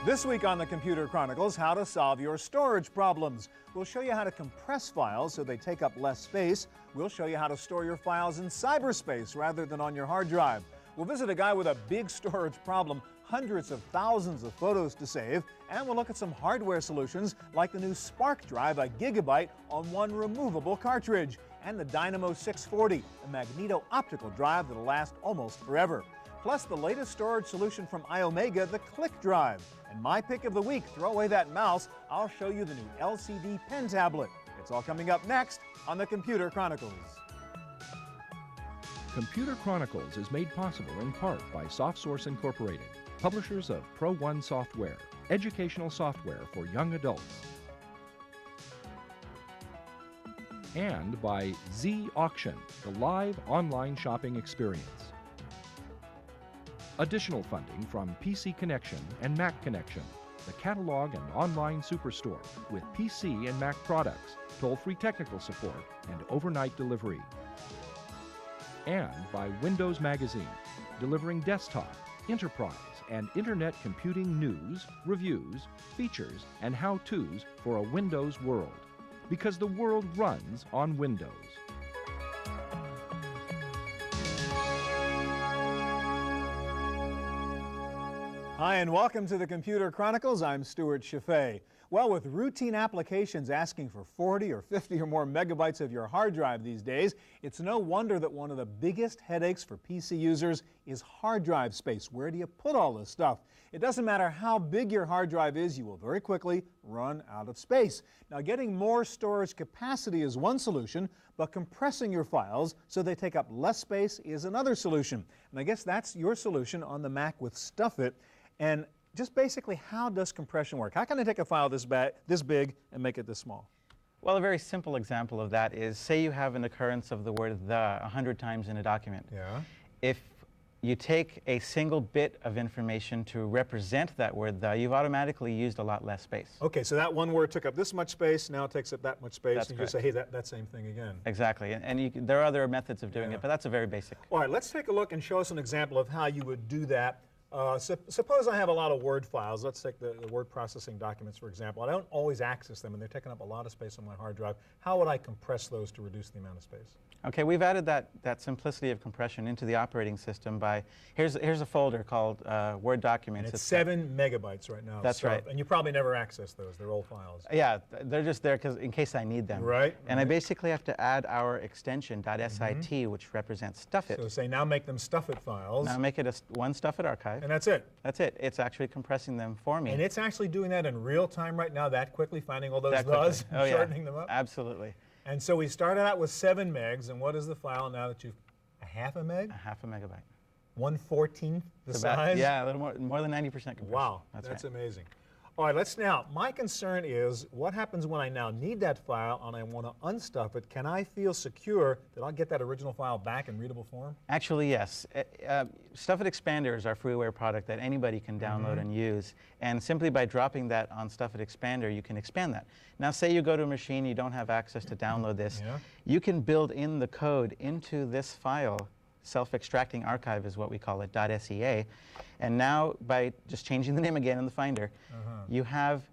This week on the Computer Chronicles, how to solve your storage problems. We'll show you how to compress files so they take up less space. We'll show you how to store your files in cyberspace rather than on your hard drive. We'll visit a guy with a big storage problem, hundreds of thousands of photos to save, and we'll look at some hardware solutions like the new Spark Drive, a gigabyte on one removable cartridge, and the Dynamo 640, a magneto-optical drive that'll last almost forever. Plus the latest storage solution from iOmega, the Click Drive. And my pick of the week, throw away that mouse, I'll show you the new LCD pen tablet. It's all coming up next on the Computer Chronicles. Computer Chronicles is made possible in part by SoftSource Incorporated, publishers of Pro One software, educational software for young adults. And by Z Auction, the live online shopping experience. Additional funding from PC Connection and Mac Connection, the catalog and online superstore with PC and Mac products, toll-free technical support, and overnight delivery. And by Windows Magazine, delivering desktop, enterprise, and internet computing news, reviews, features, and how-tos for a Windows world. Because the world runs on Windows. Hi, and welcome to the Computer Chronicles. I'm Stuart Chaffee. Well, with routine applications asking for 40 or 50 or more megabytes of your hard drive these days, it's no wonder that one of the biggest headaches for PC users is hard drive space. Where do you put all this stuff? It doesn't matter how big your hard drive is, you will very quickly run out of space. Now, getting more storage capacity is one solution, but compressing your files so they take up less space is another solution. And I guess that's your solution on the Mac with Stuffit. And just basically, how does compression work? How can I take a file this big and make it this small? Well, a very simple example of that is, say you have an occurrence of the word "the" 100 times in a document. Yeah. If you take a single bit of information to represent that word "the," you've automatically used a lot less space. Okay, so that one word took up this much space, now it takes up that much space, That's and you just say, hey, that same thing again. Exactly, and there are other methods of doing Yeah. it, but that's a very basic. All right, let's take a look and show us an example of how you would do that. Suppose I have a lot of Word files. Let's take the word processing documents, for example. I don't always access them, and they're taking up a lot of space on my hard drive. How would I compress those to reduce the amount of space? Okay, we've added that simplicity of compression into the operating system by, here's a folder called Word Documents. And it's 7 megabytes right now. That's right. And you probably never access those. They're old files. Yeah, they're just there in case I need them. Right. And I basically have to add our extension .sit, which represents Stuffit. So say, now make them Stuffit files. Now make it one Stuffit archive. And that's it. That's it. It's actually compressing them for me. And it's actually doing that in real time right now, that quickly, finding all those That quickly. thes and Oh, yeah. shortening them up? Absolutely. And so we started out with 7 megs, and what is the file now that you've, a half a meg? A half a megabyte. 1/14 the It's about- size? Yeah, a little more than 90% compression. Wow, That's that's right. amazing. All right, my concern is what happens when I now need that file and I want to unstuff it? Can I feel secure that I'll get that original file back in readable form? Actually, yes. Stuffit Expander is our freeware product that anybody can download and use. And simply by dropping that on Stuffit Expander, you can expand that. Now, say you go to a machine, you don't have access to download this. Yeah. You can build in the code into this file. Self-extracting archive is what we call it, .sea. And now, by just changing the name again in the Finder, you have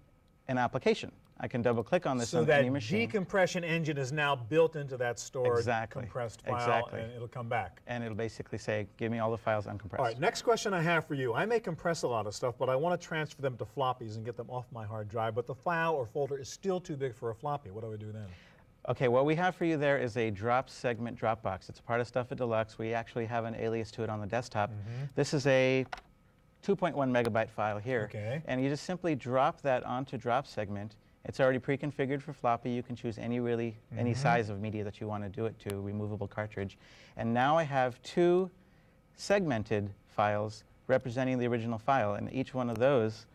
an application. I can double-click on this So on that any machine. decompression engine is now built into that stored Exactly. compressed file, Exactly. and it'll come back. And it'll basically say, give me all the files uncompressed. All right, next question I have for you. I may compress a lot of stuff, but I want to transfer them to floppies and get them off my hard drive, but the file or folder is still too big for a floppy. What do I do then? Okay, what we have for you there is a drop segment Dropbox. It's a part of Stuffit Deluxe. We actually have an alias to it on the desktop. This is a 2.1 megabyte file here. Okay. And you just simply drop that onto drop segment. It's already pre-configured for floppy. You can choose any size of media that you want to do it to, removable cartridge. And now I have 2 segmented files representing the original file, and each one of those.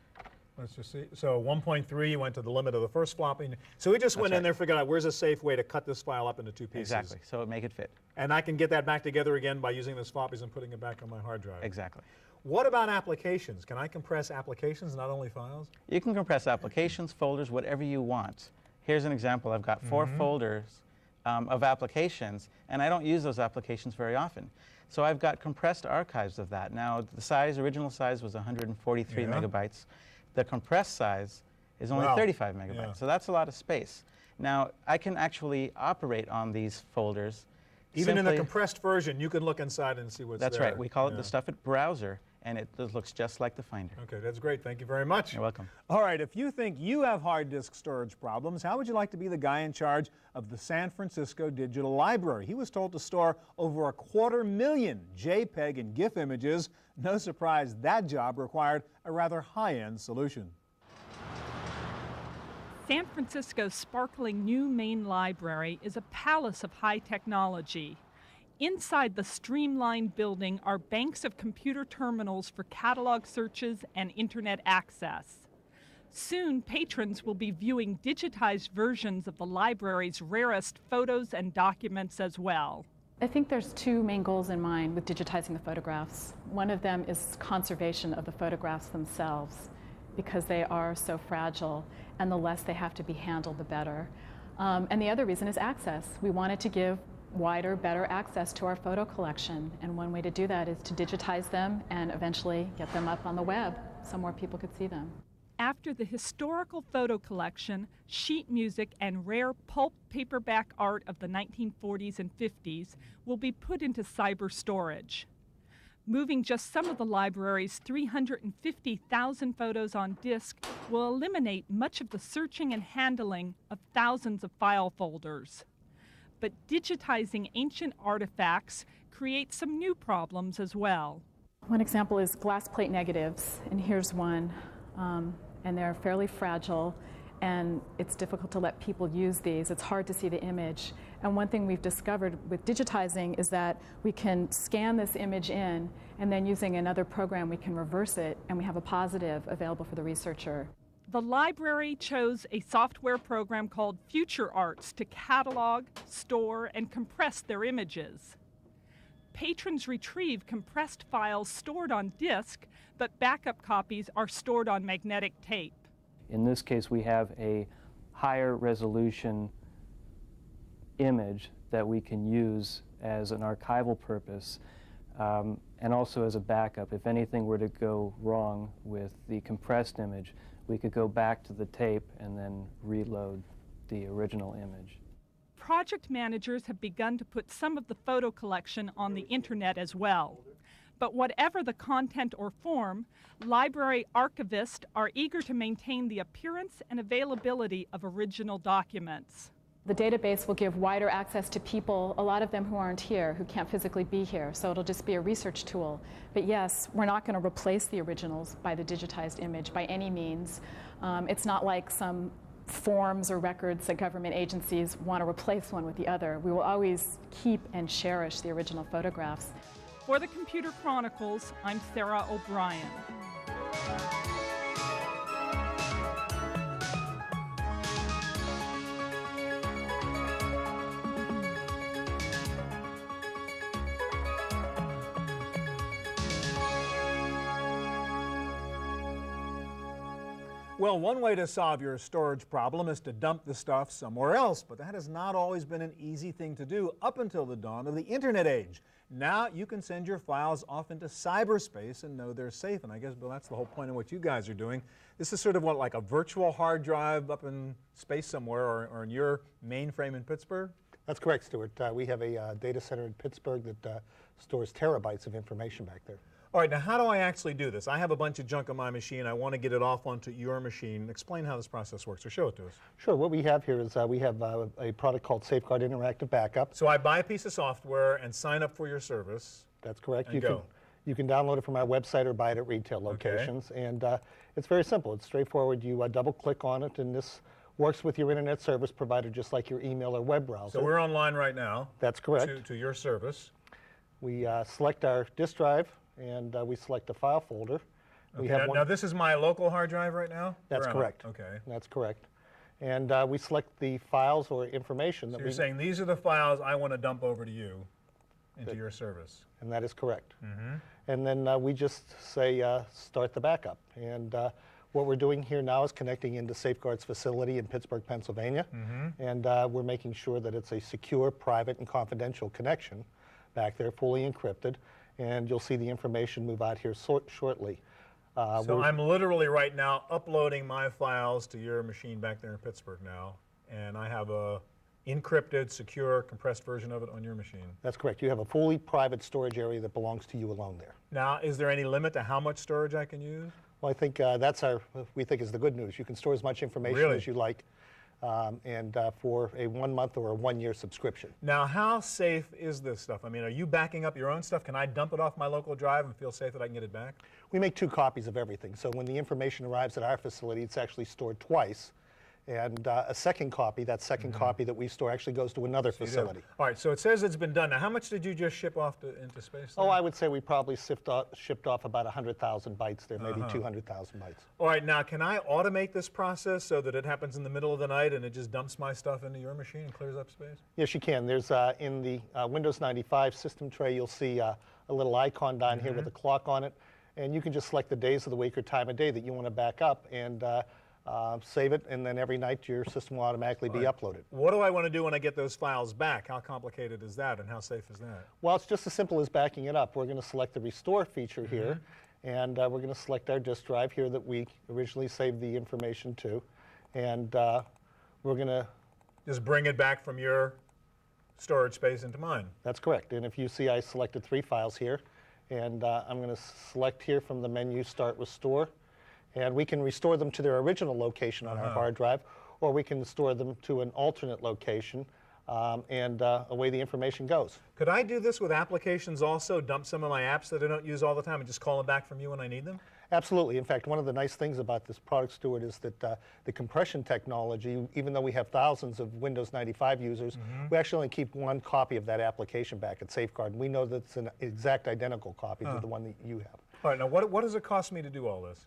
Let's just see. So 1.3, you went to the limit of the first floppy. So we just went in right. there, figured out where's a safe way to cut this file up into 2 pieces. Exactly, so it make it fit. And I can get that back together again by using those floppies and putting it back on my hard drive. Exactly. What about applications? Can I compress applications, not only files? You can compress applications, folders, whatever you want. Here's an example. I've got 4 folders of applications, and I don't use those applications very often. So I've got compressed archives of that. Now, the size, original size was 143 megabytes. The compressed size is only 35 megabytes. Yeah. So that's a lot of space. Now, I can actually operate on these folders. Even in the compressed version, you can look inside and see what's there. That's right. We call it the Stuff It browser, and it looks just like the Finder. Okay, that's great. Thank you very much. You're welcome. All right, if you think you have hard disk storage problems, how would you like to be the guy in charge of the San Francisco Digital Library? He was told to store over 250,000 JPEG and GIF images. No surprise that job required a rather high-end solution. San Francisco's sparkling new main library is a palace of high technology. Inside the streamlined building are banks of computer terminals for catalog searches and internet access. Soon, patrons will be viewing digitized versions of the library's rarest photos and documents as well. I think there's two main goals in mind with digitizing the photographs. One of them is conservation of the photographs themselves, because they are so fragile, and the less they have to be handled, the better. And the other reason is access. We wanted to give wider, better access to our photo collection, and one way to do that is to digitize them and eventually get them up on the web so more people could see them. After the historical photo collection, sheet music, and rare pulp paperback art of the 1940s and 50s will be put into cyber storage. Moving just some of the library's 350,000 photos on disk will eliminate much of the searching and handling of thousands of file folders. But digitizing ancient artifacts creates some new problems as well. One example is glass plate negatives, and here's one. And they're fairly fragile, and it's difficult to let people use these. It's hard to see the image. And one thing we've discovered with digitizing is that we can scan this image in, and then using another program we can reverse it, and we have a positive available for the researcher. The library chose a software program called Future Arts to catalog, store, and compress their images. Patrons retrieve compressed files stored on disk, but backup copies are stored on magnetic tape. In this case, we have a higher resolution image that we can use as an archival purpose, and also as a backup. If anything were to go wrong with the compressed image, we could go back to the tape and then reload the original image. Project managers have begun to put some of the photo collection on the internet as well. But whatever the content or form, library archivists are eager to maintain the appearance and availability of original documents. The database will give wider access to people, a lot of them who aren't here, who can't physically be here, so it'll just be a research tool. But yes, we're not going to replace the originals by the digitized image by any means. It's not like some forms or records that government agencies want to replace one with the other. We will always keep and cherish the original photographs. For the Computer Chronicles, I'm Sarah O'Brien. Well, one way to solve your storage problem is to dump the stuff somewhere else, but that has not always been an easy thing to do up until the dawn of the internet age. Now you can send your files off into cyberspace and know they're safe, and I guess, Bill, that's the whole point of what you guys are doing. This is sort of what, like a virtual hard drive up in space somewhere, or in your mainframe in Pittsburgh? That's correct, Stuart. We have a data center in Pittsburgh that stores terabytes of information back there. All right, now how do I actually do this? I have a bunch of junk on my machine. I want to get it off onto your machine. Explain how this process works, or show it to us. Sure. What we have here is we have a product called Safeguard Interactive Backup. So I buy a piece of software and sign up for your service. That's correct. And you can download it from our website or buy it at retail locations. Okay. And it's very simple. It's straightforward. You double-click on it, and this works with your internet service provider just like your email or web browser. So we're online right now. That's correct. To your service. We select our disk drive, and we select a file folder. Okay, now this is my local hard drive right now? That's correct. Okay. That's correct. And we select the files or information that you're saying these are the files I want to dump over to you into your service. And that is correct. Mm-hmm. And then we just say start the backup. And what we're doing here now is connecting into Safeguard's facility in Pittsburgh, Pennsylvania. Mm-hmm. And we're making sure that it's a secure, private, and confidential connection back there, fully encrypted. And you'll see the information move out here shortly. So I'm literally right now uploading my files to your machine back there in Pittsburgh now, and I have a encrypted, secure, compressed version of it on your machine. That's correct. You have a fully private storage area that belongs to you alone there. Now, is there any limit to how much storage I can use? Well, I think we think is the good news. You can store as much information as you like, and for a 1 month or a 1 year subscription. Now, how safe is this stuff? I mean, are you backing up your own stuff? Can I dump it off my local drive and feel safe that I can get it back? We make 2 copies of everything. So when the information arrives at our facility, it's actually stored twice. And a second copy, that second copy that we store actually goes to another facility. All right, so it says it's been done. Now, how much did you just ship off into space there? Oh, I would say we probably shipped off about 100,000 bytes there, maybe 200,000 bytes. All right, now can I automate this process so that it happens in the middle of the night and it just dumps my stuff into your machine and clears up space? Yes, you can. There's in the Windows 95 system tray, you'll see a little icon down here with a clock on it, and you can just select the days of the week or time of day that you want to back up and save it, and then every night your system will automatically be uploaded. What do I want to do when I get those files back? How complicated is that, and how safe is that? Well, it's just as simple as backing it up. We're going to select the restore feature here, and we're going to select our disk drive here that we originally saved the information to, and we're going to just bring it back from your storage space into mine. That's correct. And if you see, I selected 3 files here, and I'm going to select here from the menu Start Restore. And we can restore them to their original location on our hard drive, or we can restore them to an alternate location, and away the information goes. Could I do this with applications also, dump some of my apps that I don't use all the time and just call them back from you when I need them? Absolutely. In fact, one of the nice things about this product, Stuart, is that the compression technology, even though we have thousands of Windows 95 users, we actually only keep 1 copy of that application back at Safeguard. And we know that it's an exact identical copy to the one that you have. All right, now what does it cost me to do all this?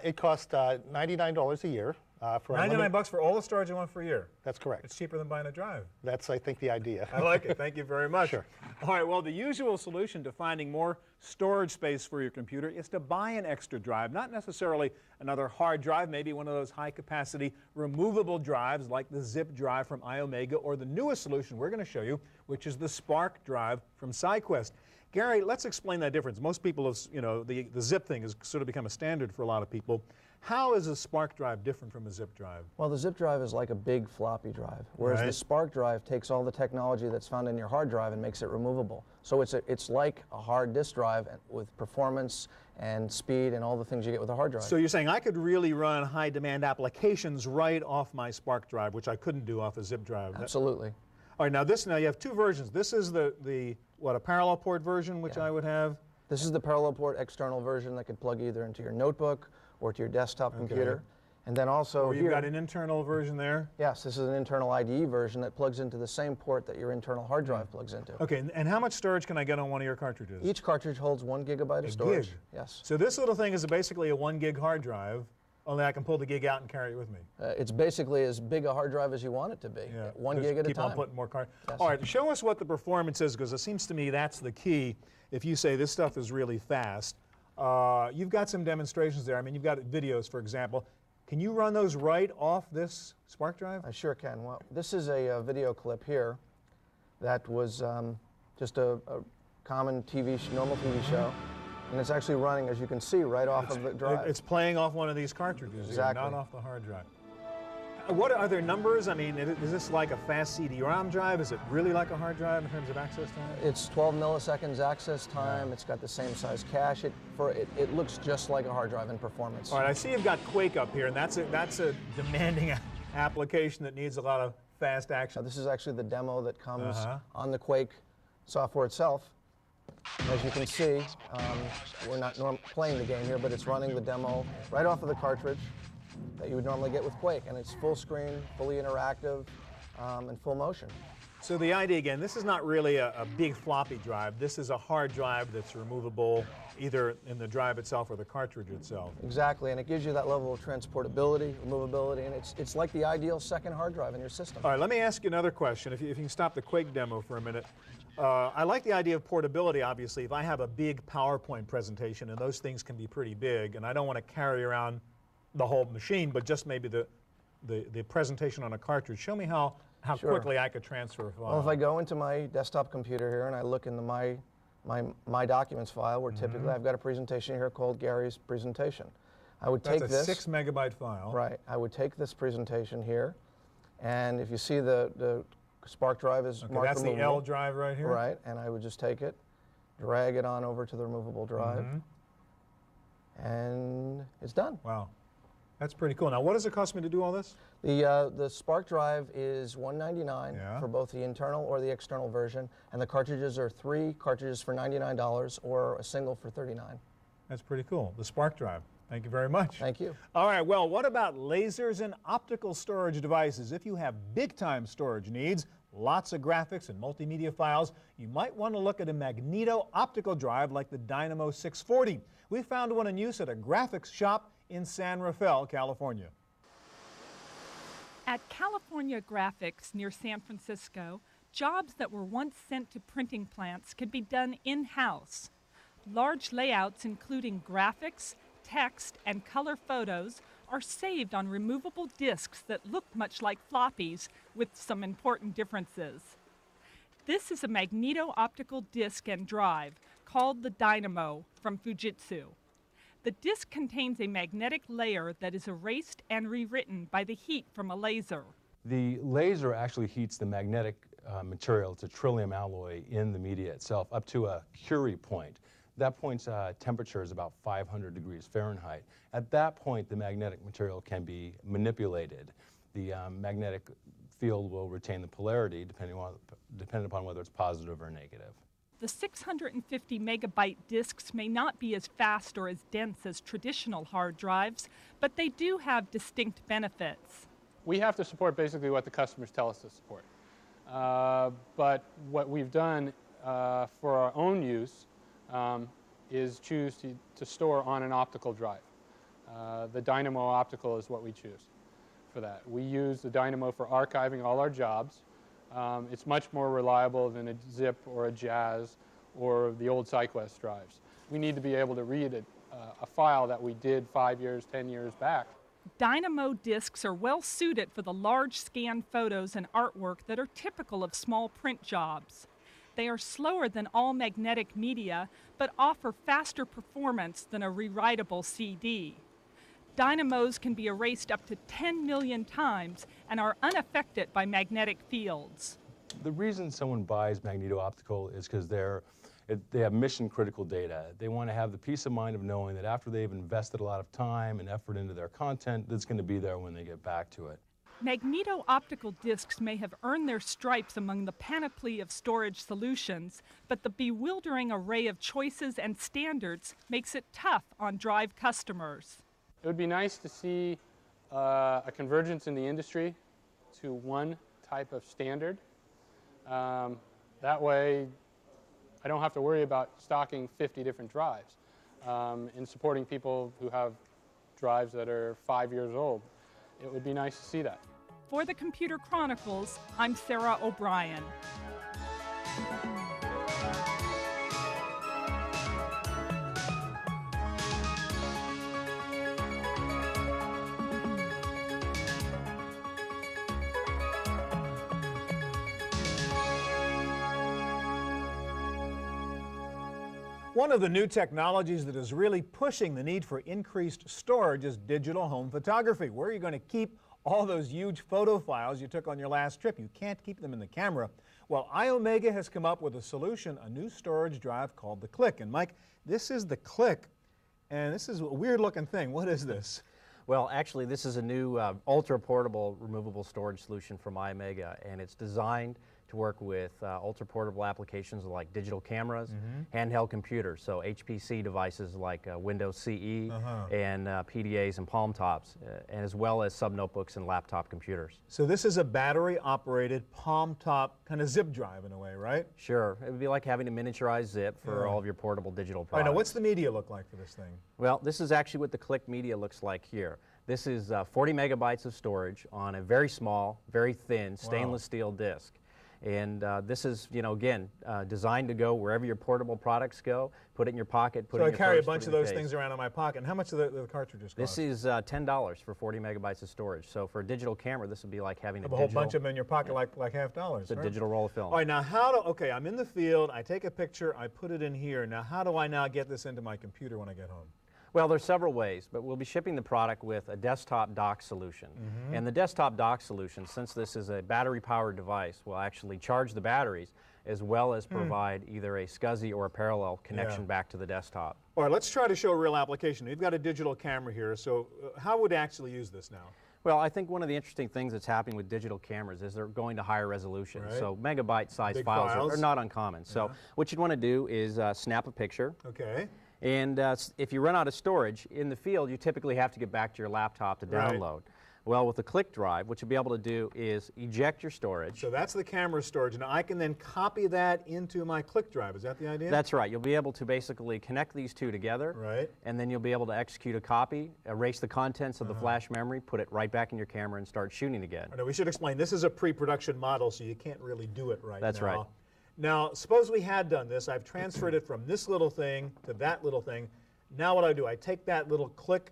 It costs $99 a year. For $99 for all the storage I want for a year? That's correct. It's cheaper than buying a drive. That's, I think, the idea. I like it. Thank you very much. Sure. All right, well, the usual solution to finding more storage space for your computer is to buy an extra drive, not necessarily another hard drive, maybe one of those high-capacity removable drives like the zip drive from iOmega, or the newest solution we're going to show you, which is the Spark drive from SideQuest. Gary, let's explain that difference. Most people, the zip thing has sort of become a standard for a lot of people. How is a Spark drive different from a zip drive? Well, the zip drive is like a big floppy drive, whereas the Spark drive takes all the technology that's found in your hard drive and makes it removable. So it's like a hard disk drive with performance and speed and all the things you get with a hard drive. So you're saying I could really run high-demand applications right off my Spark drive, which I couldn't do off a zip drive. Absolutely. All right, now you have 2 versions. This is a parallel port version, which I would have? This is the parallel port external version that could plug either into your notebook or to your desktop computer. And then also you've got an internal version there? Yes, this is an internal IDE version that plugs into the same port that your internal hard drive plugs into. Okay, and how much storage can I get on one of your cartridges? Each cartridge holds 1 gigabyte of storage. Gig? Yes. So this little thing is basically a 1 gig hard drive, only I can pull the gig out and carry it with me. It's basically as big a hard drive as you want it to be, 1 gig at a time. Keep on putting more cards. Yes. All right, show us what the performance is, because it seems to me that's the key. If you say this stuff is really fast, you've got some demonstrations there. I mean, you've got videos, for example. Can you run those right off this Spark drive? I sure can. Well, this is a video clip here that was just a common normal TV show. And it's actually running, as you can see, right off of the drive. It's playing off one of these cartridges, exactly. Here, not off the hard drive. What are there numbers? I mean, is this like a fast CD-ROM drive? Is it really like a hard drive in terms of access time? It's 12 milliseconds access time. It's got the same size cache. It looks just like a hard drive in performance. All right, I see you've got Quake up here, and that's a demanding application that needs a lot of fast action. This is actually the demo that comes on the Quake software itself. As you can see, we're not playing the game here, but it's running the demo right off of the cartridge that you would normally get with Quake, and it's full screen, fully interactive, and full motion. So the idea, again, this is not really a big floppy drive. This is a hard drive that's removable either in the drive itself or the cartridge itself. Exactly, and it gives you that level of transportability, removability, and it's like the ideal second hard drive in your system. All right, let me ask you another question. If you can stop the Quake demo for a minute. I like the idea of portability, obviously. If I have a big PowerPoint presentation, and those things can be pretty big, and I don't want to carry around the whole machine, but just maybe the presentation on a cartridge. Show me how Sure. quickly I could transfer a file. Well, if I go into my desktop computer here and I look in the My my documents file, where typically I've got a presentation here called Gary's presentation. I would take this. That's a 6 megabyte file. Right. I would take this presentation here, and if you see the Spark drive is marked that's removable. the L drive right here? Right, and I would just take it, drag it on over to the removable drive, and it's done. Wow. That's pretty cool. Now, what does it cost me to do all this? The Spark drive is $199 for both the internal or the external version, and the cartridges are 3 cartridges for $99 or a single for $39. That's pretty cool. The Spark drive. Thank you very much. Thank you. All right, well, what about lasers and optical storage devices? If you have big-time storage needs, lots of graphics and multimedia files, you might want to look at a magneto optical drive like the Dynamo 640. We found one in use at a graphics shop in San Rafael, California. At California Graphics near San Francisco, jobs that were once sent to printing plants can be done in-house. Large layouts including graphics, text, and color photos are saved on removable disks that look much like floppies with some important differences. This is a magneto optical disk and drive called the Dynamo from Fujitsu. The disk contains a magnetic layer that is erased and rewritten by the heat from a laser. The laser actually heats the magnetic material. It's a trillium alloy in the media itself up to a Curie point. That point's temperature is about 500 degrees Fahrenheit. At that point, the magnetic material can be manipulated. The magnetic field will retain the polarity depending upon whether it's positive or negative. The 650 megabyte disks may not be as fast or as dense as traditional hard drives, but they do have distinct benefits. We have to support basically what the customers tell us to support. But what we've done for our own use is choose to store on an optical drive. The Dynamo optical is what we choose for that. We use the Dynamo for archiving all our jobs. It's much more reliable than a Zip or a Jazz or the old SciQuest drives. We need to be able to read a file that we did 5 years, 10 years back. Dynamo disks are well suited for the large scan photos and artwork that are typical of small print jobs. They are slower than all magnetic media, but offer faster performance than a rewritable CD. Dynamos can be erased up to 10 million times and are unaffected by magnetic fields. The reason someone buys magneto optical is because they have mission-critical data. They want to have the peace of mind of knowing that after they've invested a lot of time and effort into their content, that's going to be there when they get back to it. Magneto optical disks may have earned their stripes among the panoply of storage solutions, but the bewildering array of choices and standards makes it tough on drive customers. It would be nice to see a convergence in the industry to one type of standard. That way, I don't have to worry about stocking 50 different drives and supporting people who have drives that are 5 years old. It would be nice to see that. For the Computer Chronicles, I'm Sarah O'Brien. One of the new technologies that is really pushing the need for increased storage is digital home photography. Where are you going to keep all those huge photo files you took on your last trip? You can't keep them in the camera. Well, iOmega has come up with a solution, a new storage drive called the Click. And Mike, this is the Click, and this is a weird-looking thing. What is this? Well, actually, this is a new ultra-portable removable storage solution from iOmega, and it's designed to work with ultra-portable applications like digital cameras, handheld computers, so HPC devices like Windows CE and PDAs and Palm Tops, as well as sub-notebooks and laptop computers. So this is a battery-operated Palm Top kind of zip drive in a way, right? Sure. It would be like having a miniaturized zip for all of your portable digital products. All right, now what's the media look like for this thing? Well, this is actually what the Click media looks like here. This is 40 megabytes of storage on a very small, very thin stainless steel disk. And this is, you know, again, designed to go wherever your portable products go. Put it in your pocket, put it in your purse. So I carry a bunch put it of in your those case. things around in my pocket. And how much do the cartridges cost? This is $10 for 40 megabytes of storage. So for a digital camera, this would be like having a whole bunch of them in your pocket, like $50. It's a digital roll of film. All right, now how do, okay, I'm in the field, I take a picture, I put it in here. Now how do I now get this into my computer when I get home? Well, there's several ways, but we'll be shipping the product with a desktop dock solution. And the desktop dock solution, since this is a battery-powered device, will actually charge the batteries as well as provide either a SCSI or a parallel connection back to the desktop. All right, let's try to show a real application. We've got a digital camera here, so how would I actually use this now? Well, I think one of the interesting things that's happening with digital cameras is they're going to higher resolution. Right. So megabyte-sized Big files are not uncommon. So what you'd want to do is snap a picture. Okay. And if you run out of storage in the field, you typically have to get back to your laptop to download. Well, with the click drive, what you'll be able to do is eject your storage. So that's the camera storage. Now I can then copy that into my click drive. Is that the idea? That's right. You'll be able to basically connect these two together. Right. And then you'll be able to execute a copy, erase the contents of the flash memory, put it right back in your camera, and start shooting again. Now, we should explain, this is a pre-production model, so you can't really do it right now. That's right. Now, suppose we had done this. I've transferred it from this little thing to that little thing. Now what do? I take that little click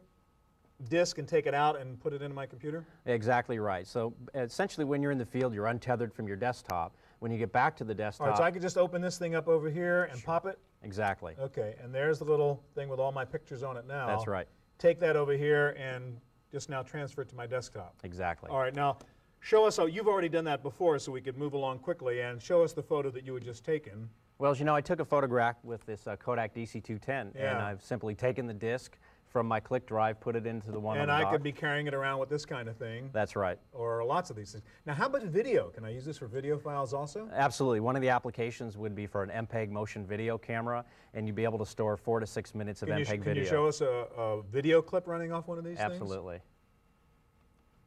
disk and take it out and put it into my computer? Exactly right. So essentially when you're in the field, you're untethered from your desktop. When you get back to the desktop... All right, so I could just open this thing up over here and pop it? Exactly. Okay, and there's the little thing with all my pictures on it now. That's right. Take that over here and just now transfer it to my desktop. Exactly. All right, now show us, you've already done that before, so we could move along quickly, and show us the photo that you had just taken. Well, as you know, I took a photograph with this Kodak DC-210, Yeah. and I've simply taken the disc from my click drive, put it into the one on And the I dock. could be carrying it around with this kind of thing. That's right. Or lots of these things. Now, how about video? Can I use this for video files also? Absolutely. One of the applications would be for an MPEG motion video camera, and you'd be able to store 4 to 6 minutes of MPEG video. Can you show us a video clip running off one of these things? Absolutely.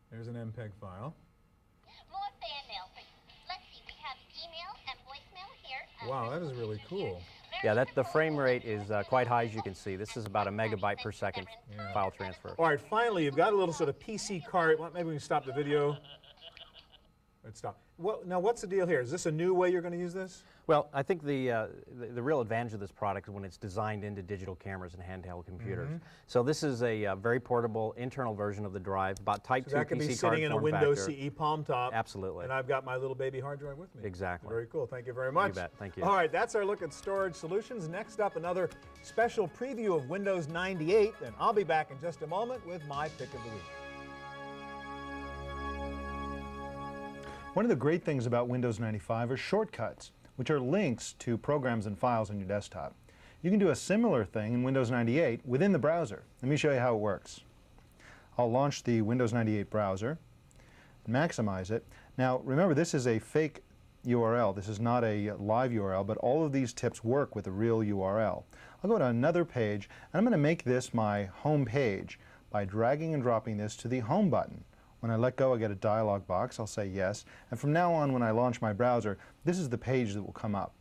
There's an MPEG file. More fan mail for you. Let's see, we have email and voicemail here. Wow, that is really cool. Yeah, the frame rate is quite high, as you can see. This is about a megabyte per second file transfer. All right, finally, you've got a little sort of PC cart. Well, maybe we can stop the video. Let's stop. Well, now, what's the deal here? Is this a new way you're going to use this? Well, I think the real advantage of this product is when it's designed into digital cameras and handheld computers. So this is a very portable internal version of the drive, about Type 2 PC So that can be card sitting in a form Windows factor. CE palm top. Absolutely. And I've got my little baby hard drive with me. Exactly. Very cool. Thank you very much. You bet. Thank you. All right, that's our look at storage solutions. Next up, another special preview of Windows 98, and I'll be back in just a moment with my pick of the week. One of the great things about Windows 95 are shortcuts, which are links to programs and files on your desktop. You can do a similar thing in Windows 98 within the browser. Let me show you how it works. I'll launch the Windows 98 browser, maximize it. Now remember, this is a fake URL. This is not a live URL, but all of these tips work with a real URL. I'll go to another page, and I'm going to make this my home page by dragging and dropping this to the home button. When I let go, I get a dialog box. I'll say yes. And from now on, when I launch my browser, this is the page that will come up.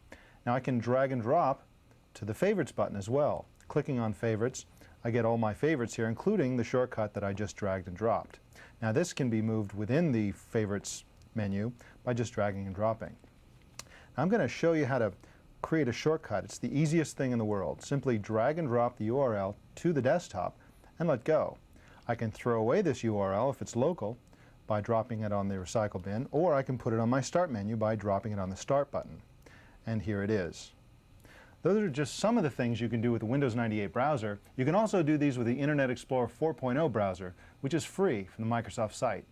Now I can drag and drop to the Favorites button as well. Clicking on Favorites, I get all my favorites here, including the shortcut that I just dragged and dropped. Now this can be moved within the Favorites menu by just dragging and dropping. Now I'm going to show you how to create a shortcut. It's the easiest thing in the world. Simply drag and drop the URL to the desktop and let go. I can throw away this URL if it's local by dropping it on the recycle bin, or I can put it on my Start menu by dropping it on the Start button. And here it is. Those are just some of the things you can do with the Windows 98 browser. You can also do these with the Internet Explorer 4.0 browser, which is free from the Microsoft site.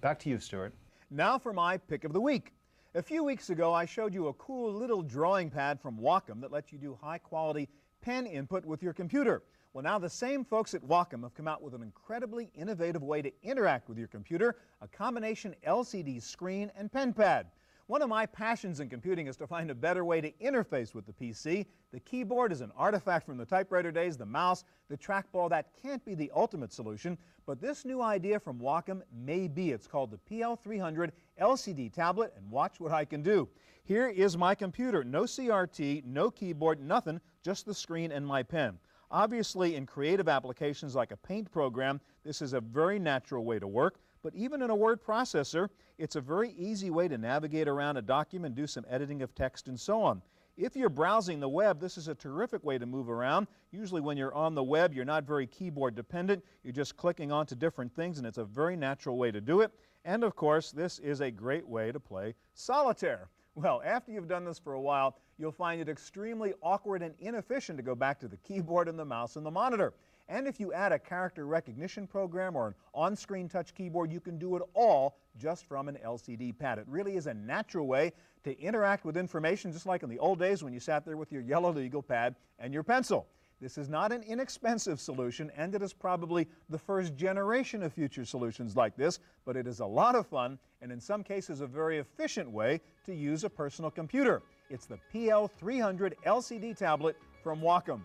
Back to you, Stuart. Now for my pick of the week. A few weeks ago, I showed you a cool little drawing pad from Wacom that lets you do high-quality pen input with your computer. Well, now the same folks at Wacom have come out with an incredibly innovative way to interact with your computer, a combination LCD screen and pen pad. One of my passions in computing is to find a better way to interface with the PC. The keyboard is an artifact from the typewriter days, the mouse, the trackball, that can't be the ultimate solution, but this new idea from Wacom may be. It's called the PL300 LCD tablet, and watch what I can do. Here is my computer. No CRT, no keyboard, nothing, just the screen and my pen. Obviously, in creative applications like a paint program, this is a very natural way to work, but even in a word processor, it's a very easy way to navigate around a document, do some editing of text, and so on. If you're browsing the web, this is a terrific way to move around. Usually when you're on the web, you're not very keyboard dependent. You're just clicking onto different things, and it's a very natural way to do it. And of course, this is a great way to play solitaire. Well, after you've done this for a while, you'll find it extremely awkward and inefficient to go back to the keyboard and the mouse and the monitor. And if you add a character recognition program or an on-screen touch keyboard, you can do it all just from an LCD pad. It really is a natural way to interact with information, just like in the old days when you sat there with your yellow legal pad and your pencil. This is not an inexpensive solution, and it is probably the first generation of future solutions like this, but it is a lot of fun and in some cases a very efficient way to use a personal computer. It's the PL300 LCD tablet from Wacom.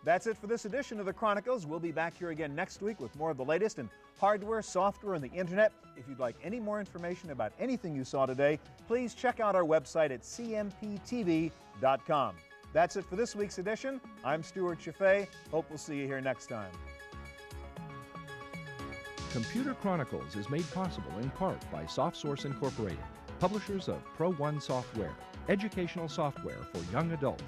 That's it for this edition of the Chronicles. We'll be back here again next week with more of the latest in hardware, software, and the internet. If you'd like any more information about anything you saw today, please check out our website at cmptv.com. That's it for this week's edition. I'm Stuart Chaffee. Hope we'll see you here next time. Computer Chronicles is made possible in part by SoftSource Incorporated, publishers of Pro1 software, educational software for young adults,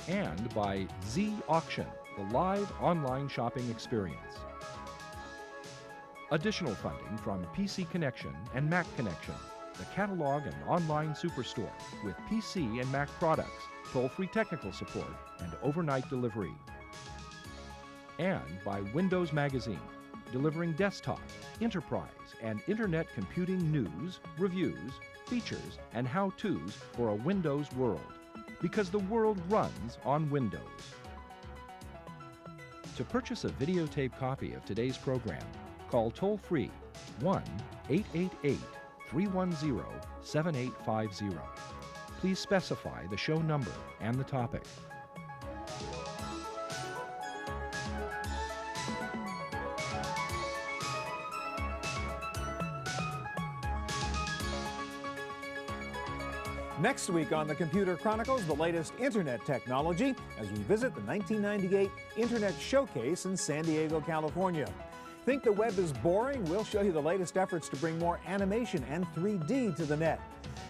and by Z Auction, the live online shopping experience. Additional funding from PC Connection and Mac Connection, the catalog and online superstore with PC and Mac products, toll-free technical support, and overnight delivery. And by Windows Magazine, delivering desktop, enterprise, and internet computing news, reviews, features, and how-tos for a Windows world. Because the world runs on Windows. To purchase a videotape copy of today's program, call toll-free 1-888-310-7850. Please specify the show number and the topic. Next week on the Computer Chronicles, the latest Internet technology as we visit the 1998 Internet Showcase in San Diego, California. Think the web is boring? We'll show you the latest efforts to bring more animation and 3D to the net.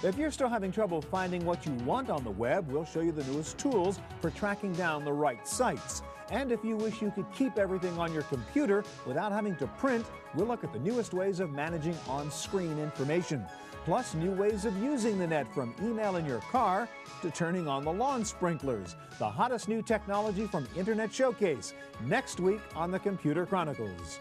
If you're still having trouble finding what you want on the web, we'll show you the newest tools for tracking down the right sites. And if you wish you could keep everything on your computer without having to print, we'll look at the newest ways of managing on-screen information. Plus, new ways of using the net, from email in your car to turning on the lawn sprinklers. The hottest new technology from Internet Showcase, next week on the Computer Chronicles.